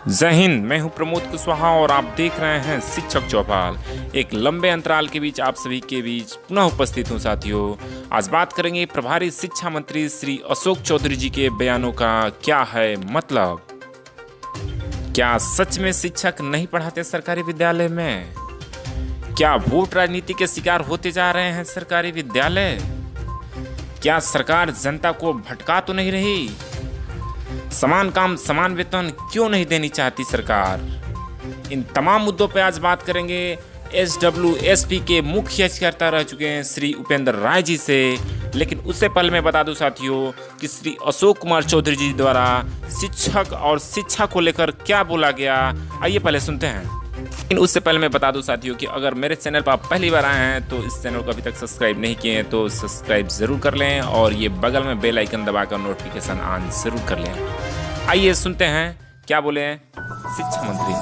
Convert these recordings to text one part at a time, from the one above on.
जय हिंद। मैं हूं प्रमोद कुशवाहा और आप देख रहे हैं शिक्षक चौपाल। एक लंबे अंतराल के बीच आप सभी के बीच पुनः उपस्थित हूं साथियों। आज बात करेंगे प्रभारी शिक्षा मंत्री श्री अशोक चौधरी जी के बयानों का क्या है मतलब। क्या सच में शिक्षक नहीं पढ़ाते सरकारी विद्यालय में? क्या वोट राजनीति के शिकार होते जा रहे हैं सरकारी विद्यालय? क्या सरकार जनता को भटका तो नहीं रही? समान काम समान वेतन क्यों नहीं देनी चाहती सरकार? इन तमाम मुद्दों पर आज बात करेंगे SWSP के मुख्य कार्यकर्ता रह चुके हैं श्री उपेंद्र राय जी से। लेकिन उससे पहले मैं बता दूं साथियों कि श्री अशोक कुमार चौधरी जी द्वारा शिक्षक और शिक्षा को लेकर क्या बोला गया, आइए पहले सुनते हैं। लेकिन उससे पहले मैं बता दूं साथियों कि अगर मेरे चैनल पर आप पहली बार आए हैं तो इस चैनल को अभी तक सब्सक्राइब नहीं किए हैं तो सब्सक्राइब ज़रूर कर लें और ये बगल में बेल आइकन दबाकर नोटिफिकेशन ऑन ज़रूर कर लें। आइए सुनते हैं क्या बोले हैं शिक्षा मंत्री।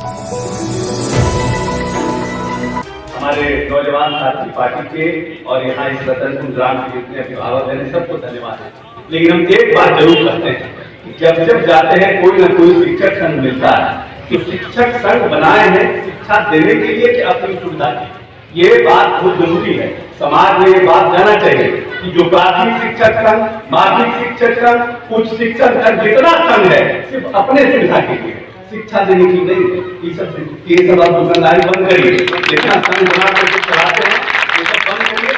हमारे नौजवान साथी पार्टी के और यहाँ इस रतनपुर ग्राम के जितने अभिभावक हैं सबको धन्यवाद है। लेकिन हम एक बात जरूर करते हैं, जब जब जाते हैं कोई ना कोई शिक्षक संघ मिलता है तो शिक्षक संघ बनाए हैं शिक्षा देने के लिए कि अपनी सुविधा की। ये बात बहुत जरूरी है, समाज में ये बात जाना चाहिए कि जो प्राथमिक शिक्षक संघ, माध्यमिक शिक्षक संघ, उच्च शिक्षक संघ जितना संघ है सिर्फ अपने सुविधा के लिए, शिक्षा देने की नहीं। ये सब आप दुकानदारी बंद करिए, जितना संघ बना करके चलाते हैं ये सब बंद करिए।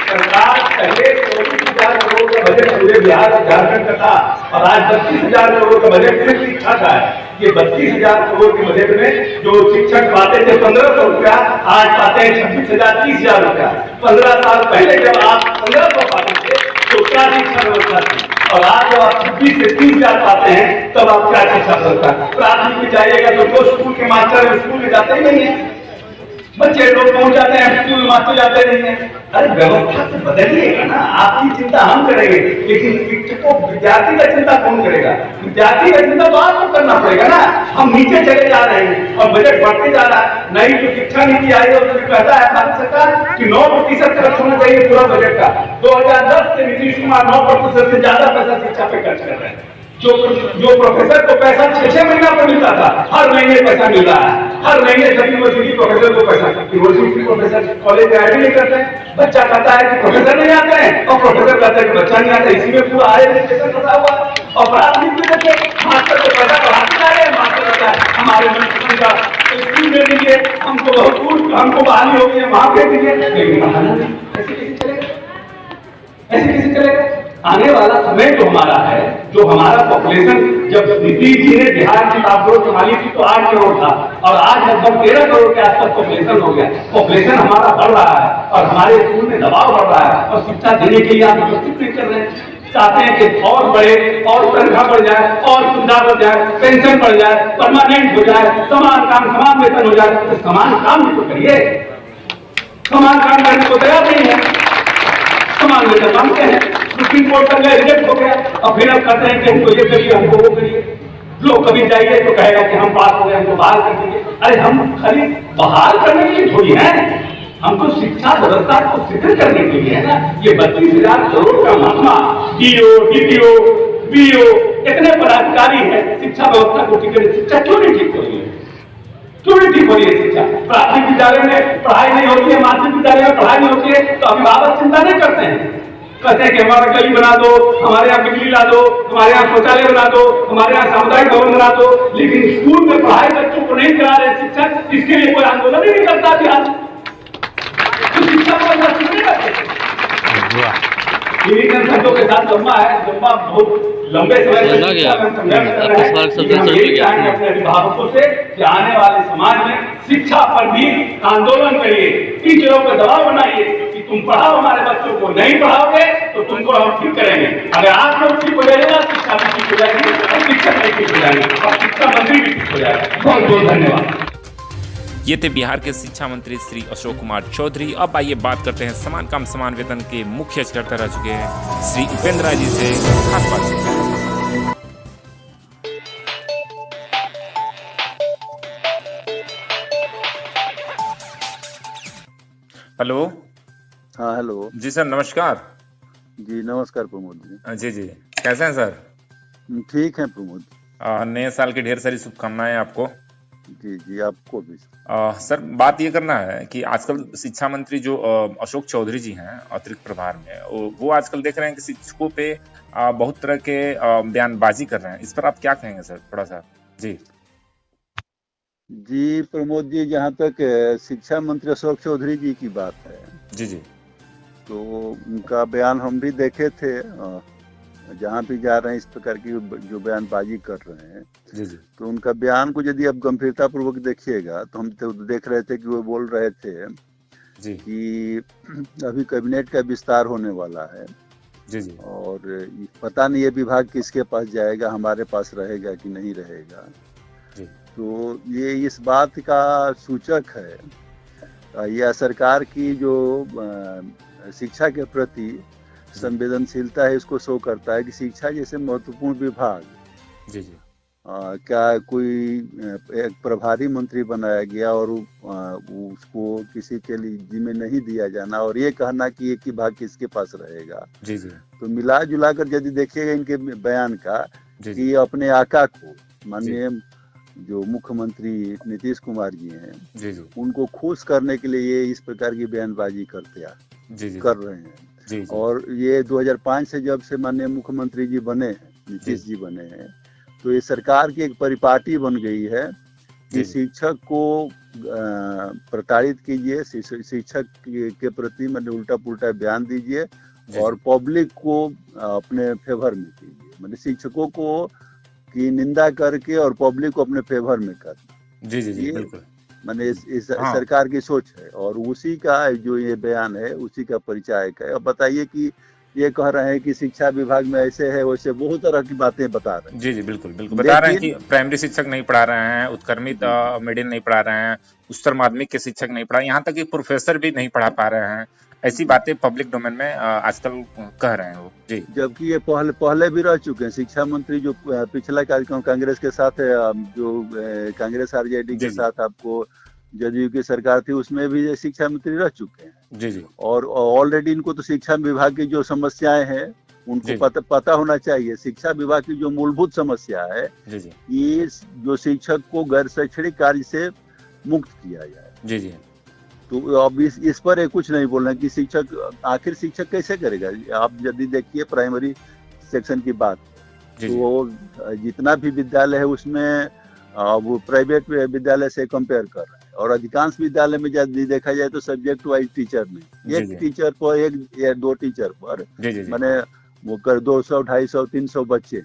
सरकार पहले 24,000 करोड़ का बजट पूरे बिहार झारखंड का था और आज 32,000 करोड़ का बजट सिर्फ शिक्षा का है। ये 32,000 करोड़ के बजट में जो शिक्षक पाते थे 1,500 रुपया, आज पाते हैं 26,000 30,000 रुपया। 15 साल पहले जब आप 1,500 पाते थे तो क्या शिक्षा व्यवस्था थी, और आज जब आप 26 से 30,000 पाते हैं तब आप क्या शिक्षा व्यवस्था। प्राथमिक में जाइएगा तो जो स्कूल के मास्टर स्कूल में जाते ही नहीं है, बच्चे लोग पहुंच जाते हैं स्कूल, मास्टर जाते नहीं है। अरे व्यवस्था तो बदलिएगा ना, आपकी चिंता हम करेंगे लेकिन शिक्षकों विद्यार्थी का चिंता कौन करेगा? विद्यार्थी का चिंता तो आपको करना पड़ेगा ना। हम नीचे चले जा रहे हैं और बजट बढ़ते जा रहा है। नई जो शिक्षा नीति आई है उसमें कहता है भारत सरकार कि 9% खर्च होना चाहिए पूरा बजट का। 2010 से नीतीश कुमार 9% से ज्यादा पैसा शिक्षा पे खर्च कर रहे हैं। जो प्रोफेसर को पैसा 6 महीना पर मिलता था, हर महीने पैसा मिल रहा है। हर महीने सभी यूनिवर्सिटी प्रोफेसर को पैसा, यूनिवर्सिटी प्रोफेसर कॉलेज में एडमिट नहीं करते हैं। बच्चा कहता है कि प्रोफेसर नहीं आते हैं और प्रोफेसर कहता है कि बच्चा नहीं आता। इसी में पूरा एजुकेशन फंसा हुआ है। और प्राथमिक में देखिए मास्टर को पैसा बढ़ाते जा रहे हैं। मास्टर कहता है हमारे का स्कूल में दीजिए, हमको बहुत दूर, हमको बहाली हो गई है, वहां पे दीजिए। ऐसे कैसे चलेगा? ऐसे कैसे चलेगा? आने वाला समय जो हमारा है, जो हमारा पॉपुलेशन, जब नीतीश जी ने बिहार की बात संभाली थी तो 8 करोड़ था और आज लगभग 13 करोड़ के आसपास पॉपुलेशन हो गया। पॉपुलेशन हमारा बढ़ रहा है और हमारे स्कूल में दबाव बढ़ रहा है और शिक्षा देने के लिए आप व्यवस्थित नहीं कर रहे हैं। चाहते हैं कि और बढ़े और तनख्वाह बढ़ जाए और सुविधा बढ़ जाए, पेंशन बढ़ जाए, परमानेंट हो जाए, समान काम समान वेतन हो जाए। तो समान काम भी तो करिए, समान काम करने को तैयार नहीं है, समान वेतन मांगते हैं। सुप्रीम कोर्ट का रिजेक्ट हो गया और फिर अब कहते हैं कि हमको ये करिए, हमको वो करिए। लोग कभी जाइए तो कहेगा कि हम पास हो गए, हमको बहाल कर दीजिए। अरे हम खाली बहाल करने के लिए थोड़ी है, हमको शिक्षा व्यवस्था को शिथिल करने के लिए है ना। ये 32,000 करोड़ का महंगा DO, DPO, BO इतने पदाधिकारी है शिक्षा व्यवस्था को ठीक करें। शिक्षा क्यों नहीं ठीक हो रही है? क्यों नहीं ठीक हो रही है शिक्षा? प्राथमिक विद्यालय में पढ़ाई नहीं होती है, माध्यमिक विद्यालय में पढ़ाई नहीं होती है तो अभिभावक चिंता नहीं करते हैं। कहते हैं कि हमारा गली बना दो, हमारे यहाँ बिजली ला दो, हमारे यहाँ शौचालय बना दो, हमारे यहाँ सामुदायिक भवन बना दो। लेकिन स्कूल में पढ़ाई बच्चों को नहीं करा रहे शिक्षक, इसके लिए कोई आंदोलन ही नहीं करता बिहार। तो शिक्षा को नहीं करते। शब्दों के साथ लंबा है, लंबा बहुत लंबे समय से अपने अभिभावकों से कि आने वाले समाज में शिक्षा पर भी आंदोलन करिए, टीचरों पर दबाव बनाइए कि तुम पढ़ाओ हमारे बच्चों को, नहीं पढ़ाओगे तो तुमको हम ठीक करेंगे। अगर आप लोग ठीक हो जाएगा शिक्षा भी ठीक हो जाएगी और शिक्षक भी ठीक हो जाएंगे और शिक्षा मंत्री भी ठीक हो जाएगा। बहुत बहुत धन्यवाद। ये थे बिहार के शिक्षा मंत्री श्री अशोक कुमार चौधरी। अब आइए बात करते हैं समान काम समान वेतन के मुख्य कार्यकर्ता रह चुके हैं श्री उपेंद्र राय जी से खास बात। हेलो। हाँ हेलो जी सर, नमस्कार। जी नमस्कार प्रमोद जी। जी जी, कैसे हैं सर? ठीक है प्रमोद। नए साल की ढेर सारी शुभकामनाएं आपको। जी जी, आपको भी। सर, बात ये करना है कि आजकल शिक्षा मंत्री जो अशोक चौधरी जी हैं अतिरिक्त प्रभार में, वो आजकल देख रहे हैं कि शिक्षकों पे बहुत तरह के बयानबाजी कर रहे हैं। इस पर आप क्या कहेंगे सर, थोड़ा सा? जी जी प्रमोद जी, जहाँ तक शिक्षा मंत्री अशोक चौधरी जी की बात है, जी जी तो उनका बयान हम भी देखे थे। जहाँ भी जा रहे हैं इस प्रकार की जो बयानबाजी कर रहे हैं, जी जी तो उनका बयान को यदि आप गंभीरता पूर्वक देखिएगा, तो हम तो देख रहे थे कि वो बोल रहे थे जी कि अभी कैबिनेट का विस्तार होने वाला है जी जी और पता नहीं ये विभाग किसके पास जाएगा, हमारे पास रहेगा कि नहीं रहेगा। जी तो ये इस बात का सूचक है, यह सरकार की जो शिक्षा के प्रति संवेदनशीलता है, इसको शो करता है कि शिक्षा जैसे महत्वपूर्ण विभाग जी जी क्या कोई एक प्रभारी मंत्री बनाया गया और उसको किसी के लिए जिम्मे नहीं दिया जाना और ये कहना कि एक ही भाग किसके पास रहेगा। जी जी तो मिला जुला कर यदि देखिएगा इनके बयान का जी कि अपने आका को, माननीय जो मुख्यमंत्री नीतीश कुमार जी हैं, जी जी उनको खुश करने के लिए ये इस प्रकार की बयानबाजी कर रहे हैं। जी और ये 2005 से जब से माननीय मुख्यमंत्री जी बने हैं, नीतीश जी बने हैं, तो ये सरकार की एक परिपाटी बन गई है कि शिक्षक को प्रताड़ित कीजिए, शिक्षक के प्रति मतलब उल्टा पुल्टा बयान दीजिए और पब्लिक को अपने फेवर में कीजिए, मतलब शिक्षकों को की निंदा करके और पब्लिक को अपने फेवर में करना। जी जी जी बिल्कुल। मैंने इस सरकार की सोच है और उसी का जो ये बयान है उसी का परिचायक है। अब बताइए कि ये कह रहे हैं कि शिक्षा विभाग में ऐसे है वैसे, बहुत तरह की बातें बता रहे हैं। जी जी बिल्कुल बिल्कुल बता रहे हैं कि प्राइमरी शिक्षक नहीं पढ़ा रहे हैं, उत्क्रमित मिडिल नहीं पढ़ा रहे हैं, उच्चतर माध्यमिक के शिक्षक नहीं पढ़ा, यहाँ तक कि प्रोफेसर भी नहीं पढ़ा पा रहे हैं। ऐसी बातें पब्लिक डोमेन में आजकल कह रहे हैं वो। जी, जबकि ये पहले भी रह चुके हैं। शिक्षा मंत्री जो पिछला कार्यक्रम कांग्रेस के साथ जो कांग्रेस आरजेडी के साथ आपको जदयू की सरकार थी, उसमें भी शिक्षा मंत्री रह चुके हैं। जी जी और ऑलरेडी इनको तो शिक्षा विभाग की जो समस्याएं हैं उनको पता होना चाहिए। शिक्षा विभाग की जो मूलभूत समस्या है ये जो शिक्षक को गैर शैक्षणिक कार्य से मुक्त किया जाए। जी जी तो अब इस पर कुछ नहीं बोलना कि शिक्षक आखिर शिक्षक कैसे करेगा। आप यदि देखिए प्राइमरी सेक्शन की बात, तो जितना भी विद्यालय है उसमें वो प्राइवेट विद्यालय से कंपेयर कर रहे हैं और अधिकांश विद्यालय में यदि देखा जाए तो सब्जेक्ट वाइज टीचर नहीं, एक टीचर पर एक या दो टीचर पर माने वो कर 200, 250, 300 बच्चे।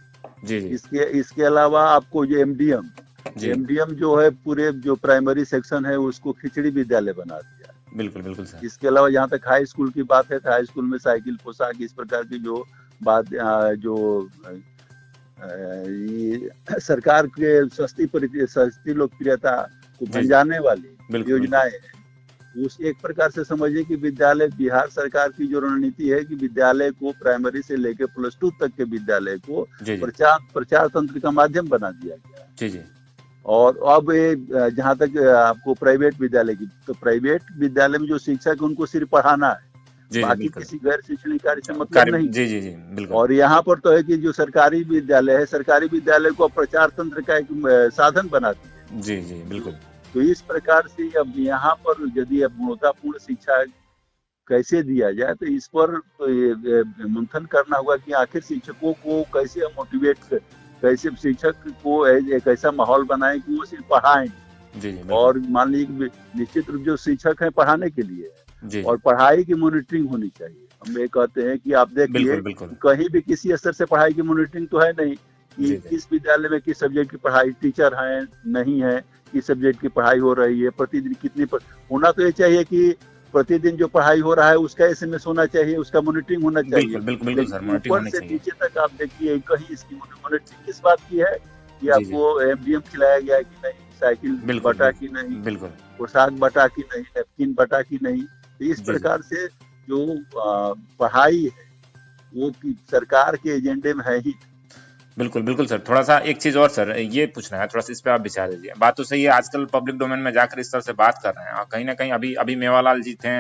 इसके अलावा आपको जो एमडीएम जो है पूरे जो प्राइमरी सेक्शन है उसको खिचड़ी विद्यालय बना दिया। बिल्कुल बिल्कुल सर। इसके अलावा जहाँ तक हाई स्कूल की बात है तो हाई स्कूल में साइकिल, पोशाक, इस प्रकार की जो बात जो ये सरकार के सस्ती लोकप्रियता को भंजाने वाली योजनाएं हैं, उस एक प्रकार से समझिए कि विद्यालय, बिहार सरकार की जो रणनीति है कि विद्यालय को प्राइमरी से लेकर +2 तक के विद्यालय को प्रचार तंत्र का माध्यम बना दिया गया। जी जी। और अब जहाँ तक आपको प्राइवेट विद्यालय की, तो प्राइवेट विद्यालय में जो शिक्षक है उनको सिर्फ पढ़ाना है, बाकी किसी गैर शैक्षणिक कार्य से मतलब नहीं। जी जी जी बिल्कुल। और यहाँ पर तो है कि जो सरकारी विद्यालय है, सरकारी विद्यालय को प्रचार तंत्र का एक साधन बना दिया। जी जी बिल्कुल। तो इस प्रकार से अब यहाँ पर यदि अब गुणवत्तापूर्ण शिक्षा कैसे दिया जाए, तो इस पर तो ये मंथन करना होगा कि आखिर शिक्षकों को कैसे मोटिवेट, कैसे शिक्षक को एक ऐसा माहौल बनाए कि वो सिर्फ पढ़ाएं। और मान लीजिए निश्चित रूप जो शिक्षक है पढ़ाने के लिए और पढ़ाई की मॉनिटरिंग होनी चाहिए। हम ये कहते हैं कि आप देखिए कहीं भी किसी स्तर से पढ़ाई की मॉनिटरिंग तो है नहीं कि किस विद्यालय में किस सब्जेक्ट की पढ़ाई, टीचर है नहीं है, किस सब्जेक्ट की पढ़ाई हो रही है, प्रतिदिन कितनी होना तो ये चाहिए कि प्रतिदिन जो पढ़ाई हो रहा है उसका एसएमएस होना चाहिए, उसका मॉनिटरिंग होना चाहिए। बिल्कुल सर, ऊपर से नीचे तक आप देखिए कहीं इसकी मॉनिटरिंग किस बात की है कि आपको एमडीएम खिलाया गया कि नहीं, साइकिल बटा की नहीं, पोशाक बटा की नहीं, नैपकिन बटा की नहीं। तो इस प्रकार से जो पढ़ाई है वो सरकार के एजेंडे में है ही। बिल्कुल बिल्कुल सर, थोड़ा सा एक चीज और सर ये पूछना है, थोड़ा सा इस पे आप विचार दीजिए। बात तो सही है, आजकल पब्लिक डोमेन में जाकर इस तरह से बात कर रहे हैं, और कहीं ना कहीं अभी अभी मेवालाल जी थे,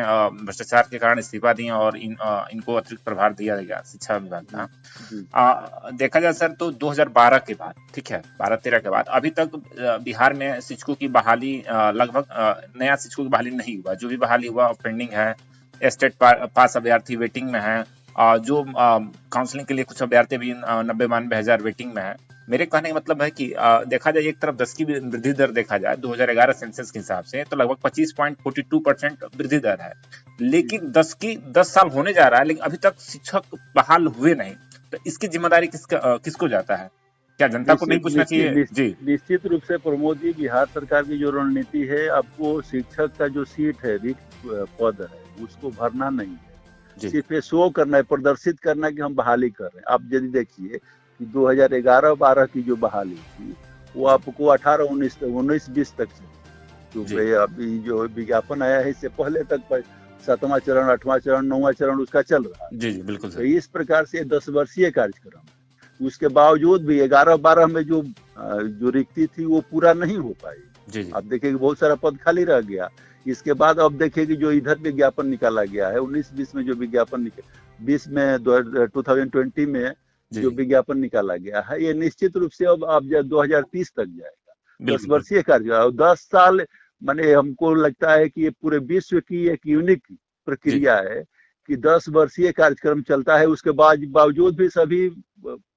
भ्रष्टाचार के कारण इस्तीफा दिए और इनको अतिरिक्त प्रभार दिया गया शिक्षा विभाग जी का। जी देखा जाए सर तो 2012 के बाद, ठीक है, 12-13 के बाद अभी तक बिहार में शिक्षकों की बहाली लगभग नया शिक्षकों की बहाली नहीं हुआ। जो भी बहाली हुआ पेंडिंग है। स्टेट पास अभ्यर्थी वेटिंग में है। जो काउंसलिंग के लिए कुछ अभ्यर्थी भी 90-92 हजार वेटिंग में है। मेरे कहने का मतलब है कि देखा जाए एक तरफ 10 की वृद्धि दर देखा जाए 2011 सेंसस के हिसाब से तो लगभग 25.42% वृद्धि दर है। जी। लेकिन 10 साल होने जा रहा है लेकिन अभी तक शिक्षक बहाल हुए नहीं। तो इसकी जिम्मेदारी किसको जाता है? क्या जनता को नहीं निश्चित पूछना निश्चित चाहिए? निश्चित जी निश्चित रूप से प्रमोद जी, बिहार सरकार की जो रणनीति है, आपको शिक्षक का जो सीट है, रिक्त पद है, उसको भरना नहीं है। जी सिर्फ ये शो करना है, प्रदर्शित करना है कि हम बहाली कर रहे हैं। आप यदि देखिए कि 2011-12 की जो बहाली थी, वो जी आपको 18-19 तक चली। जी क्योंकि अभी जो विज्ञापन आया है, इससे पहले तक 7वां चरण, 8वां चरण, 9वां चरण उसका चल रहा है। जी जी बिल्कुल तो सर। इस प्रकार से 10 वर्षीय कार्यक्रम है। उसके बावजूद भी 11-12 में जो रिक्ति थी वो पूरा नहीं हो पाई। जी जी आप देखिए कि बहुत सारा पद खाली रह गया। इसके बाद अब देखिए कि जो इधर विज्ञापन निकाला गया है, 19-20 में जो विज्ञापन 20 में 2020 में जो जी विज्ञापन निकाला गया है, ये निश्चित रूप से अब 2030 तक जाएगा। 10 बिल्कुल बिल्कुल। वर्षीय कार्य, 10 साल, माने हमको लगता है कि ये पूरे विश्व की एक यूनिक जी प्रक्रिया है कि 10 वर्षीय कार्यक्रम चलता है। उसके बाद बावजूद भी सभी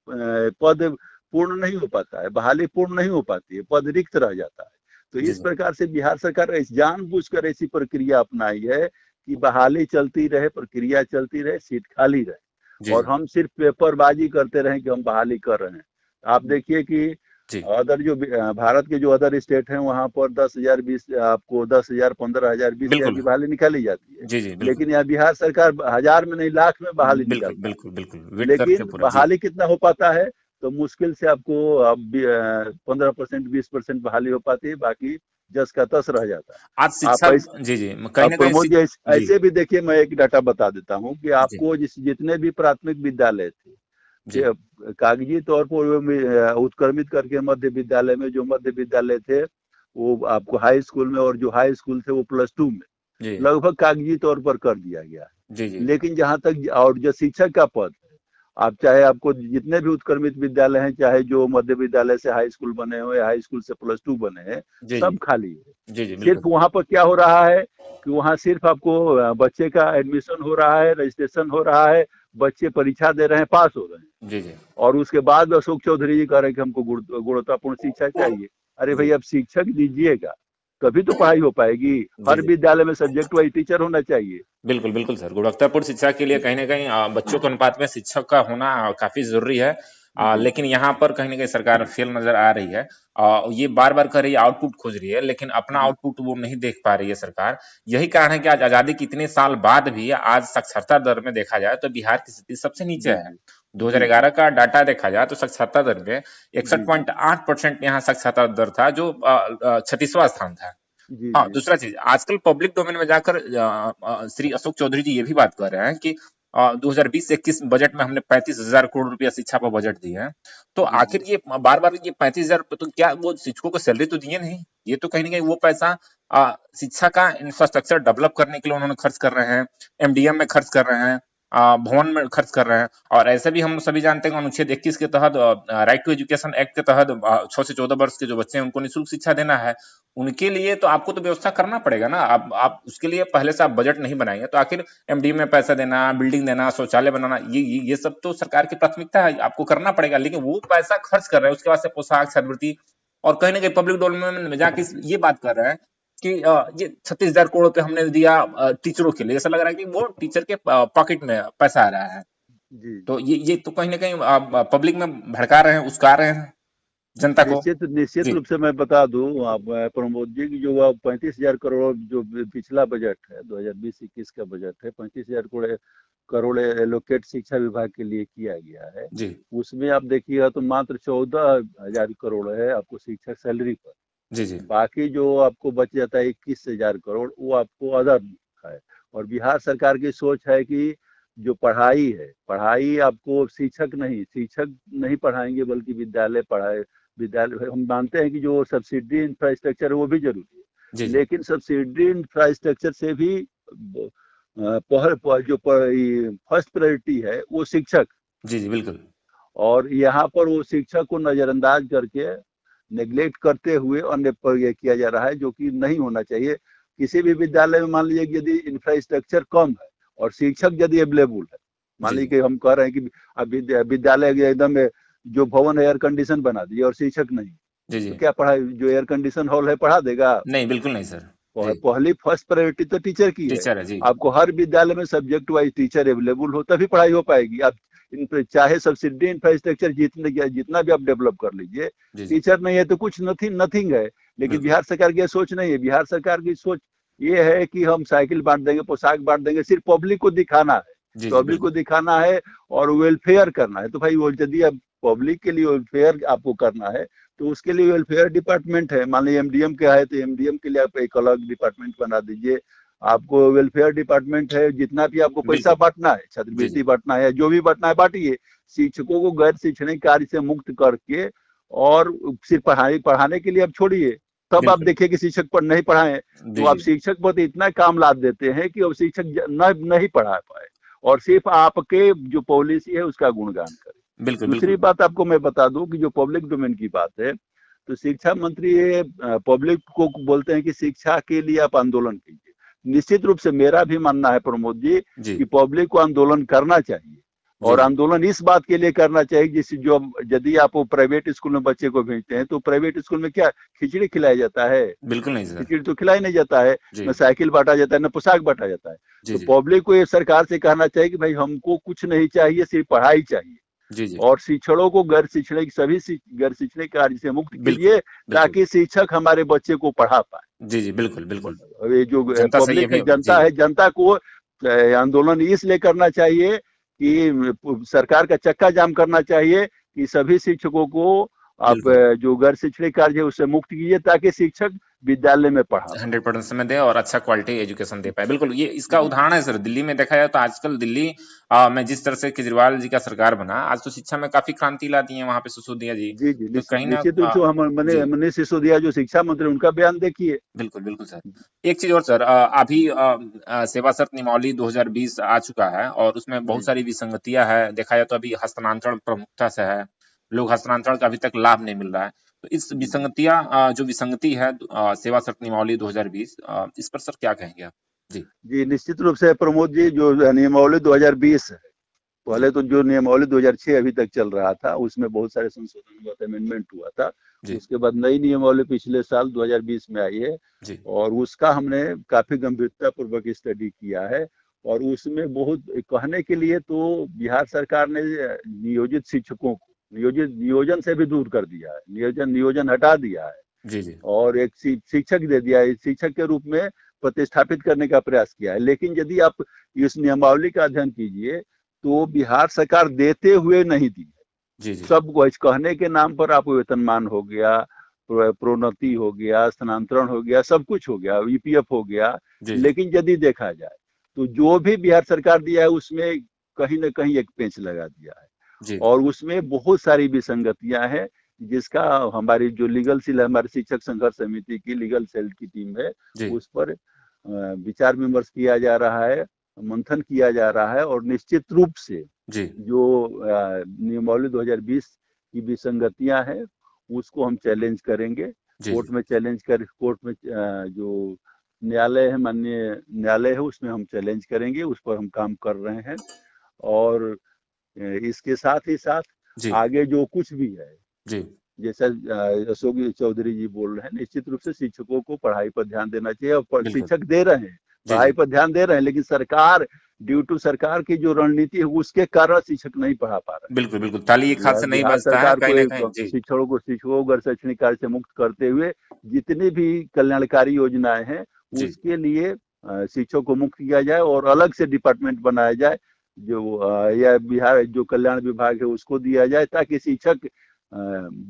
पद पूर्ण नहीं हो पाता है, बहाली पूर्ण नहीं हो पाती है, पद रिक्त रह जाता है। तो जी इस जी प्रकार से बिहार सरकार जानबूझकर ऐसी प्रक्रिया अपनाई है कि बहाली चलती रहे, प्रक्रिया चलती रहे, सीट खाली रहे, जी और हम सिर्फ पेपरबाजी करते रहे कि हम बहाली कर रहे हैं। आप देखिए कि जी अदर जो भारत के जो अदर स्टेट हैं, वहां पर 10,000, 20, आपको 10,000, 15,000, 20,000 बिल्कुल। की बहाली निकाली जाती है। जी जी बिल्कुल लेकिन यहाँ बिहार सरकार हजार में नहीं, लाख में बहाली बिल्कुल निकालता बिल्कुल है। बिल्कुल वेट करके लेकिन पूरा। जी बहाली कितना हो पाता है? तो मुश्किल से आपको अब 15%, 20% बहाली हो पाती है, बाकी 10 का 10 रह जाता है। आज शिक्षा। आप ऐसे, जी जी कहीं अब ना कहीं प्रमोद जी जी ऐसे भी देखिए, मैं एक डाटा बता देता हूँ कि जी आपको जितने भी प्राथमिक विद्यालय थे, जी कागजी तौर पर वो उत्क्रमित करके मध्य विद्यालय में, जो मध्य विद्यालय थे वो आपको हाई स्कूल में, और जो हाई स्कूल थे वो +2 में जी लगभग कागजी तौर पर कर दिया गया है। जी जी लेकिन जहां तक और जो शिक्षक का पद है, आप चाहे आपको जितने भी उत्क्रमित विद्यालय हैं, चाहे जो मध्य विद्यालय से हाई स्कूल बने हो या हाई स्कूल से +2 बने हैं, जी सब खाली है। जी जी सिर्फ बिल्कुल। वहां पर क्या हो रहा है कि वहां सिर्फ आपको बच्चे का एडमिशन हो रहा है, रजिस्ट्रेशन हो रहा है, बच्चे परीक्षा दे रहे हैं, पास हो रहे हैं, जी जी और उसके बाद अशोक चौधरी जी कह रहे हैं कि हमको गुणवत्तापूर्ण शिक्षा चाहिए। अरे भाई, जी अब शिक्षक दीजिएगा तभी तो पढ़ाई हो पाएगी। जी हर जी विद्यालय में सब्जेक्ट वाइज टीचर होना चाहिए। बिल्कुल बिल्कुल सर, गुणवत्तापूर्ण शिक्षा के लिए कहीं ना कहीं बच्चों के अनुपात में शिक्षक का होना काफी जरूरी है। जी लेकिन यहाँ पर कहीं ना कहीं सरकार फेल नजर आ रही है। ये बार बार कर रही है, आउटपुट खोज रही है, लेकिन अपना जी आउटपुट वो नहीं देख पा रही है सरकार। यही कारण है कि आज आजादी के इतने साल बाद भी आज साक्षरता दर में देखा जाए तो बिहार की स्थिति सबसे नीचे जी है। जी जी 2011 का डाटा देखा जाए तो साक्षरता दर में जी जी 61.8% यहाँ साक्षरता दर था, जो 36वां स्थान था। जी हाँ, जी दूसरा चीज आजकल पब्लिक डोमेन में जाकर श्री अशोक चौधरी जी ये भी बात कर रहे हैं कि 2020-21 बजट में हमने 35,000 करोड़ रुपया शिक्षा पर बजट दिए हैं। तो जी आखिर ये बार बार ये 35,000 तो क्या वो शिक्षकों को सैलरी तो दिए नहीं? ये तो कहीं ना कहीं वो पैसा शिक्षा का इंफ्रास्ट्रक्चर डेवलप करने के लिए उन्होंने खर्च कर रहे हैं, एमडीएम में खर्च कर रहे हैं, भवन में खर्च कर रहे हैं। और ऐसे भी हम सभी जानते हैं कि अनुच्छेद 21 के तहत, राइट टू एजुकेशन एक्ट के तहत, 6 से 14 वर्ष के जो बच्चे हैं उनको निःशुल्क शिक्षा देना है। उनके लिए तो आपको तो व्यवस्था करना पड़ेगा ना। आप उसके लिए पहले से आप बजट नहीं बनाएंगे तो आखिर एमडी में पैसा देना, बिल्डिंग देना, शौचालय बनाना, ये सब तो सरकार की प्राथमिकता है, आपको करना पड़ेगा। लेकिन वो पैसा खर्च कर रहे हैं, उसके बाद से पोशाक, छात्रवृत्ति, और कहीं ना कहीं पब्लिक डोमेन में जाके ये बात कर रहे हैं कि ये 36,000 करोड़ रुपए हमने दिया टीचरों के लिए। ऐसा लग रहा है कि वो टीचर के पॉकेट में पैसा आ रहा है। जी तो ये तो कहीं ना कहीं पब्लिक में भड़का रहे हैं, उस्का रहे हैं जनता को। निश्चित निश्चित जी रूप से मैं बता दूं आप प्रमोद जी की, जो 35,000 करोड़ जो पिछला बजट है, 2020-21 का बजट है, 35,000 करोड़ एलोकेट शिक्षा विभाग के लिए किया गया है। जी उसमें आप देखिएगा तो मात्र 14,000 करोड़ है आपको शिक्षक सैलरी पर। जी जी बाकी जो आपको बच जाता है 21,000 करोड़, वो आपको अदर है। और बिहार सरकार की सोच है कि जो पढ़ाई है, पढ़ाई आपको शिक्षक नहीं पढ़ाएंगे, बल्कि विद्यालय हम मानते हैं कि जो सब्सिडी इंफ्रास्ट्रक्चर है वो भी जरूरी जी है, जी लेकिन सब्सिडी इंफ्रास्ट्रक्चर से भी जो फर्स्ट प्रायोरिटी है वो शिक्षक। जी जी बिल्कुल। और यहाँ पर वो शिक्षक को नजरअंदाज करके, नेग्लेक्ट करते हुए अन्य पर यह किया जा रहा है, जो कि नहीं होना चाहिए। किसी भी विद्यालय में मान लीजिए कि यदि इंफ्रास्ट्रक्चर कम है और शिक्षक यदि अवेलेबल है, मान जी लीजिए कि हम कह रहे हैं कि अब विद्यालय एकदम जो भवन एयर कंडीशन बना दिए और शिक्षक नहीं, जी तो जी। क्या पढ़ाई, जो एयर कंडीशन हॉल है पढ़ा देगा? नहीं, बिल्कुल नहीं सर। जी। पहली फर्स्ट प्रायोरिटी तो टीचर की है। टीचर है जी। आपको हर विद्यालय में सब्जेक्ट वाइज टीचर अवेलेबल हो, तभी पढ़ाई हो पाएगी। आप चाहे सब्सिडी इंफ्रास्ट्रक्चर जितना भी आप डेवलप कर लीजिए, जी जी टीचर नहीं है तो कुछ नथिंग है। लेकिन बिल्कुल। बिहार सरकार की सोच नहीं है। बिहार सरकार की सोच ये है कि हम साइकिल बांट देंगे, पोशाक बांट देंगे, सिर्फ पब्लिक को दिखाना है, जी जी पब्लिक को बिल्कुल। दिखाना है और वेलफेयर करना है। तो भाई वो यदि अब पब्लिक के लिए वेलफेयर आपको करना है, तो उसके लिए वेलफेयर डिपार्टमेंट है। मान लीजिए एमडीएम का है, तो एमडीएम के लिए आप एक अलग डिपार्टमेंट बना दीजिए। आपको वेलफेयर डिपार्टमेंट है, जितना भी आपको पैसा बिल्कुल। बांटना है, जी जी छात्रवृत्ति बांटना है, जो भी बांटना है बांटिए। शिक्षकों को गैर शैक्षणिक कार्य से मुक्त करके और सिर्फ पढ़ाने के लिए अब छोड़िए। तब आप बिल्कुल। देखिए कि शिक्षक पर नहीं पढ़ाए, तो जी आप जी शिक्षक पर इतना काम लाद देते हैं कि अब शिक्षक नहीं पढ़ा पाए और सिर्फ आपके जो पॉलिसी है उसका गुणगान करें। बिल्कुल दूसरी बिल्कुल। बात आपको मैं बता दूं कि जो पब्लिक डोमेन की बात है, तो शिक्षा मंत्री ये पब्लिक को बोलते हैं कि शिक्षा के लिए आप आंदोलन कीजिए। निश्चित रूप से मेरा भी मानना है प्रमोद जी जी कि पब्लिक को आंदोलन करना चाहिए। जी और जी आंदोलन इस बात के लिए करना चाहिए, जिस जो यदि आप प्राइवेट स्कूल में बच्चे को भेजते हैं, तो प्राइवेट स्कूल में क्या खिचड़ी खिलाया जाता है? बिल्कुल नहीं सर। खिचड़ी तो खिलाई नहीं जाता है, जी न साइकिल बांटा जाता है, न पोशाक बांटा जाता है। जी तो जी पब्लिक को ये सरकार से कहना चाहिए कि भाई हमको कुछ नहीं चाहिए, सिर्फ पढ़ाई चाहिए। जी जी और शिक्षकों को गैर शैक्षणिक कार्य से मुक्त बिल्कुल कीजिए, बिल्कुल। ताकि शिक्षक हमारे बच्चे को पढ़ा पाए। जी जी बिल्कुल बिल्कुल। अब ये जो जनता सही पब्लिक है, अभी। जी जनता है, जनता को आंदोलन इसलिए करना चाहिए कि सरकार का चक्का जाम करना चाहिए कि सभी शिक्षकों को आप बिल्कुल। जो गैर शैक्षणिक कार्य है उससे मुक्त कीजिए, ताकि शिक्षक विद्यालय में पढ़ा पाए। 100% समय दे और अच्छा क्वालिटी एजुकेशन दे पाए। बिल्कुल, ये इसका जी उदाहरण है सर। दिल्ली में देखा जाए तो आजकल दिल्ली में जिस तरह से केजरीवाल जी का सरकार बना, आज तो शिक्षा में काफी क्रांति ला दी है वहां पे सिसोदिया जी। जी जी, तो कहीं ना निश्चित रूप से हम जी मनीष सिसोदिया जो शिक्षा मंत्री, उनका बयान देखिए। बिल्कुल बिल्कुल सर। एक चीज और सर, अभी सेवा शर्त नियमावली 2020 आ चुका है और उसमें बहुत जी सारी विसंगतियां है। देखा जाए तो अभी हस्तांतरण प्रमुखता से है, लोग हस्तांतरण का अभी तक लाभ नहीं मिल रहा है। तो इस विसंगतियां जो विसंगति है सेवा शर्त नियमावली 2020, इस पर सर क्या कहेंगे आप? जी जी, निश्चित रूप से प्रमोद जी, जो नियमावली 2020 है, जी पहले तो जो नियमावली 2006 अभी तक चल रहा था, उसमें बहुत सारे संशोधन हुआ था, अमेंडमेंट हुआ था। जी उसके बाद नई नियमावली पिछले साल 2020 में आई है, जी और उसका हमने काफी गंभीरता पूर्वक स्टडी किया है। और उसमें बहुत कहने के लिए तो बिहार सरकार ने नियोजित शिक्षकों को नियोजन से भी दूर कर दिया है, नियोजन हटा दिया है जी जी और एक शिक्षक दे दिया है, शिक्षक के रूप में प्रतिस्थापित करने का प्रयास किया है। लेकिन यदि आप इस नियमावली का अध्ययन कीजिए, तो बिहार सरकार देते हुए नहीं दी है। जी जी सब कुछ कहने के नाम पर आपको वेतनमान हो गया, प्रोन्नति हो गया, स्थानांतरण हो गया, सब कुछ हो गया, ईपीएफ हो गया। जी जी लेकिन यदि देखा जाए तो जो भी बिहार सरकार दिया है उसमें कहीं ना कहीं एक पेंच लगा दिया है, जी और उसमें बहुत सारी विसंगतियां हैं, जिसका हमारी जो लीगल सेल, हमारे शिक्षक संघर्ष समिति की लीगल सेल की टीम है, जी उस पर विचार विमर्श किया जा रहा है, मंथन किया जा रहा है। और निश्चित रूप से जी जो नियमावली 2020 की विसंगतियां हैं, उसको हम चैलेंज करेंगे। जी जी कोर्ट में जो न्यायालय है, माननीय न्यायालय है, उसमें हम चैलेंज करेंगे, उस पर हम काम कर रहे हैं। और इसके साथ ही साथ जी आगे जो कुछ भी है, जी जैसा अशोक चौधरी जी बोल रहे हैं, निश्चित रूप से शिक्षकों को पढ़ाई पर ध्यान देना चाहिए। और बिल्कुल। शिक्षक दे रहे हैं, जी पढ़ाई जी पर ध्यान दे रहे हैं, लेकिन सरकार, ड्यू टू सरकार की जो रणनीति है, उसके कारण शिक्षक नहीं पढ़ा पा रहे बिल्कुल बिल्कुल, ताली एक हाथ हैं। से नहीं बिहार बजता है सरकार कहीं को ना एक कहीं। जी शिक्षकों को गैर शैक्षणिक कार्य से मुक्त करते हुए जितनी भी कल्याणकारी योजनाएं हैं, जी उसके लिए शिक्षकों को मुक्त किया जाए और अलग से डिपार्टमेंट बनाया जाए, जो या बिहार जो कल्याण विभाग है उसको दिया जाए, ताकि शिक्षक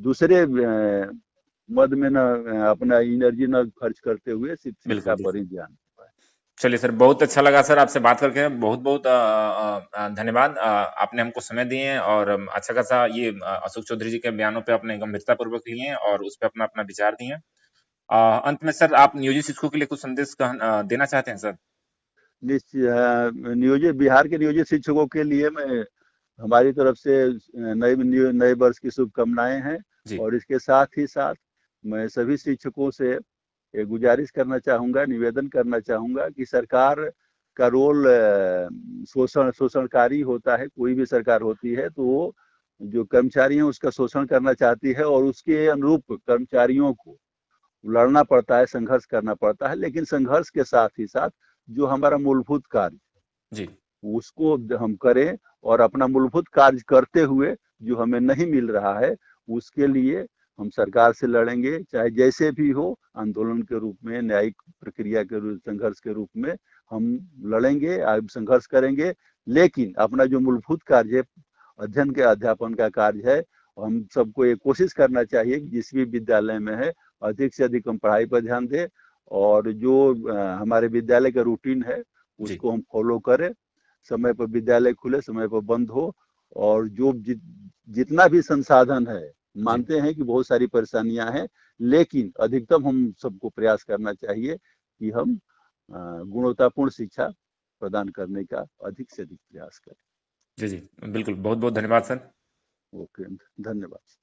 दूसरे मद में न अपना एनर्जी न खर्च करते हुए बिल्कुल शिक्षा पर बिल्कुल। ही ध्यान दे पाए। चलिए सर, बहुत अच्छा लगा सर आपसे बात करके। बहुत बहुत धन्यवाद। आपने हमको समय दिए हैं और अच्छा खासा ये अशोक चौधरी जी के बयानों पे आपने गंभीरता पूर्वक लिए हैं और उस पे अपना अपना विचार दिए हैं। अंत में सर, आप नियोजित शिक्षकों के लिए कुछ संदेश देना चाहते हैं सर? नियोजित बिहार के नियोजित शिक्षकों के लिए मैं हमारी तरफ से नए वर्ष की शुभकामनाएं हैं। जी। और इसके साथ ही साथ मैं सभी शिक्षकों से ये गुजारिश करना चाहूंगा, निवेदन करना चाहूंगा कि सरकार का रोल शोषणकारी होता है। कोई भी सरकार होती है तो वो जो कर्मचारी हैं उसका शोषण करना चाहती है और उसके अनुरूप कर्मचारियों को लड़ना पड़ता है, संघर्ष करना पड़ता है। लेकिन संघर्ष के साथ ही साथ जो हमारा मूलभूत कार्य जी। उसको हम करें और अपना मूलभूत कार्य करते हुए जो हमें नहीं मिल रहा है उसके लिए हम सरकार से लड़ेंगे, चाहे जैसे भी हो, आंदोलन के रूप में, न्यायिक प्रक्रिया के रूप, संघर्ष के रूप में हम लड़ेंगे, संघर्ष करेंगे। लेकिन अपना जो मूलभूत कार्य है, अध्ययन के अध्यापन का कार्य है, हम सबको ये कोशिश करना चाहिए कि जिस भी विद्यालय में है अधिक से अधिक हम पढ़ाई पर ध्यान दें और जो हमारे विद्यालय का रूटीन है जी। उसको हम फॉलो करें। समय पर विद्यालय खुले, समय पर बंद हो और जो जितना भी संसाधन है, जी। मानते हैं कि बहुत सारी परेशानियां हैं, लेकिन अधिकतम हम सबको प्रयास करना चाहिए कि हम गुणवत्तापूर्ण शिक्षा प्रदान करने का अधिक से अधिक प्रयास करें। जी। जी, बिल्कुल। बहुत बहुत धन्यवाद सर। ओके, धन्यवाद।